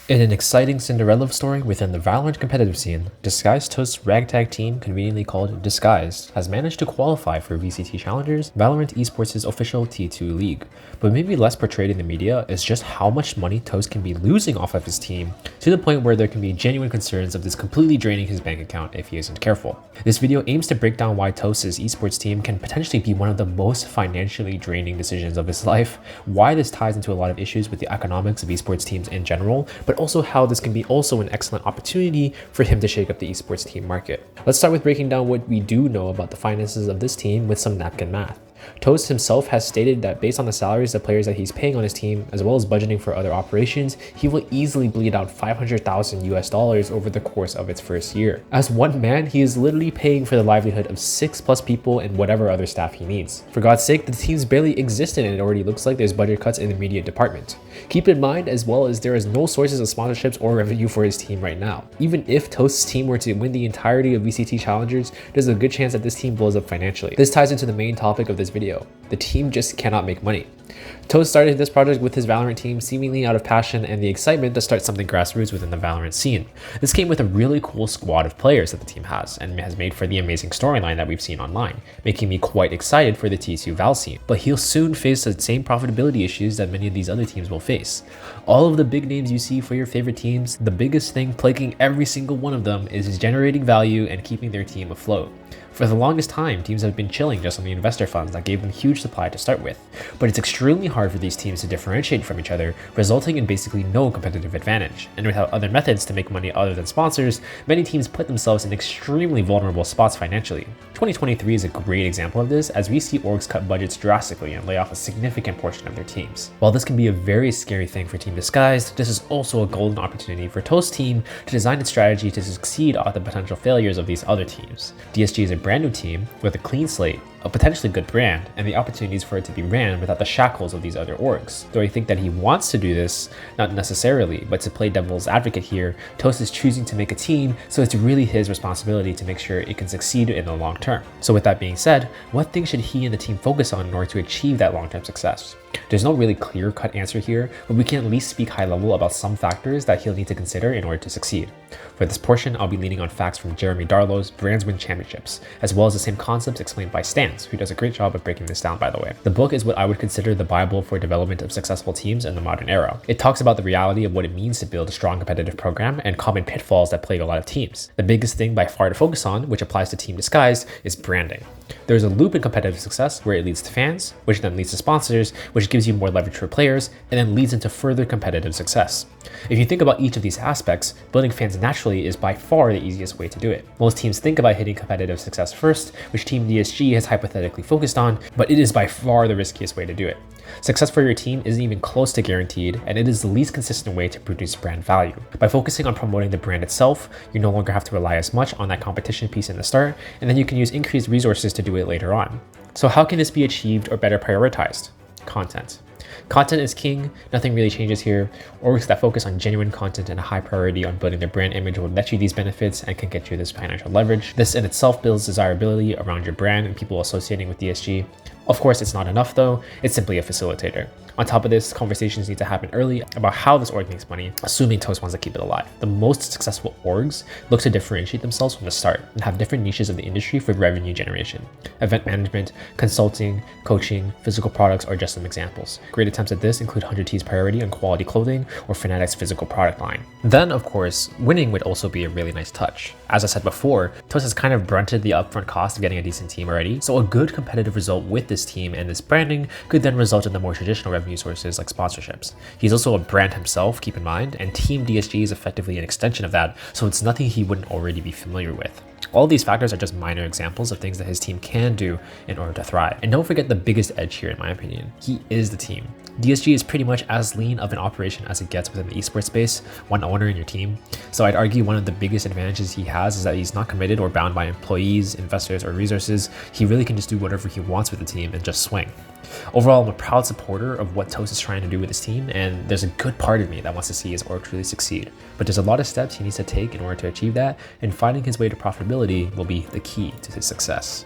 In an exciting Cinderella story within the VALORANT competitive scene, Disguised Toast's ragtag team, conveniently called Disguised, has managed to qualify for VCT Challengers, VALORANT Esports' official T2 league. But maybe less portrayed in the media is just how much money Toast can be losing off of his team, to the point where there can be genuine concerns of this completely draining his bank account if he isn't careful. This video aims to break down why Toast's esports team can potentially be one of the most financially draining decisions of his life, why this ties into a lot of issues with the economics of esports teams in general, but also how this can be also an excellent opportunity for him to shake up the esports team market. Let's start with breaking down what we do know about the finances of this team with some napkin math. Toast himself has stated that based on the salaries of players that he's paying on his team, as well as budgeting for other operations, he will easily bleed out $500,000 over the course of its first year. As one man, he is literally paying for the livelihood of 6+ people and whatever other staff he needs. For God's sake, the team's barely existed and it already looks like there's budget cuts in the media department. Keep in mind as well as there is no sources of sponsorships or revenue for his team right now. Even if Toast's team were to win the entirety of VCT Challengers, there's a good chance that this team blows up financially. This ties into the main topic of this video. The team just cannot make money. Toast started this project with his VALORANT team seemingly out of passion and the excitement to start something grassroots within the VALORANT scene. This came with a really cool squad of players that the team has and has made for the amazing storyline that we've seen online, making me quite excited for the T2 Val scene. But he'll soon face the same profitability issues that many of these other teams will face. All of the big names you see for your favorite teams, the biggest thing plaguing every single one of them is generating value and keeping their team afloat. For the longest time, teams have been chilling just on the investor funds that gave them huge supply to start with, but it's extremely hard for these teams to differentiate from each other, resulting in basically no competitive advantage. And without other methods to make money other than sponsors, many teams put themselves in extremely vulnerable spots financially. 2023 is a great example of this, as we see orgs cut budgets drastically and lay off a significant portion of their teams. While this can be a very scary thing for Team Disguised, this is also a golden opportunity for Toast's team to design its strategy to succeed off the potential failures of these other teams. DSG is a brand new team with a clean slate, a potentially good brand, and the opportunities for it to be ran without the shackles of these other orgs. Though I think that he wants to do this, not necessarily, but to play devil's advocate here, Toast is choosing to make a team, so it's really his responsibility to make sure it can succeed in the long term. So with that being said, what things should he and the team focus on in order to achieve that long-term success? There's no really clear-cut answer here, but we can at least speak high level about some factors that he'll need to consider in order to succeed. For this portion, I'll be leaning on facts from Jeremy Darlow's Brands Win Championships, as well as the same concepts explained by Stans, who does a great job of breaking this down, by the way. The book is what I would consider the Bible for development of successful teams in the modern era. It talks about the reality of what it means to build a strong competitive program and common pitfalls that plague a lot of teams. The biggest thing by far to focus on, which applies to Team Disguised, is branding. There's a loop in competitive success where it leads to fans, which then leads to sponsors, which gives you more leverage for players, and then leads into further competitive success. If you think about each of these aspects, building fans naturally is by far the easiest way to do it. Most teams think about hitting competitive success first, which Team DSG has hypothetically focused on, but it is by far the riskiest way to do it. Success for your team isn't even close to guaranteed, and it is the least consistent way to produce brand value. By focusing on promoting the brand itself, you no longer have to rely as much on that competition piece in the start, and then you can use increased resources to do it later on. So how can this be achieved or better prioritized? Content. Content is king, nothing really changes here. Orgs that focus on genuine content and a high priority on building their brand image will net you these benefits and can get you this financial leverage. This in itself builds desirability around your brand and people associating with DSG. Of course, it's not enough though, it's simply a facilitator. On top of this, conversations need to happen early about how this org makes money, assuming Toast wants to keep it alive. The most successful orgs look to differentiate themselves from the start and have different niches of the industry for revenue generation. Event management, consulting, coaching, physical products are just some examples. Great attempts at this include 100T's priority on quality clothing or Fnatic's physical product line. Then, of course, winning would also be a really nice touch. As I said before, Toast has kind of brunted the upfront cost of getting a decent team already, so a good competitive result with this team and this branding could then result in the more traditional revenue sources like sponsorships. He's also a brand himself, keep in mind, and Team DSG is effectively an extension of that, so it's nothing he wouldn't already be familiar with. All these factors are just minor examples of things that his team can do in order to thrive. And don't forget the biggest edge here in my opinion. He is the team. DSG is pretty much as lean of an operation as it gets within the esports space, one owner in your team. So I'd argue one of the biggest advantages he has is that he's not committed or bound by employees, investors, or resources. He really can just do whatever he wants with the team and just swing. Overall, I'm a proud supporter of what Toast is trying to do with his team, and there's a good part of me that wants to see his org truly succeed. But there's a lot of steps he needs to take in order to achieve that, and finding his way to profitability will be the key to his success.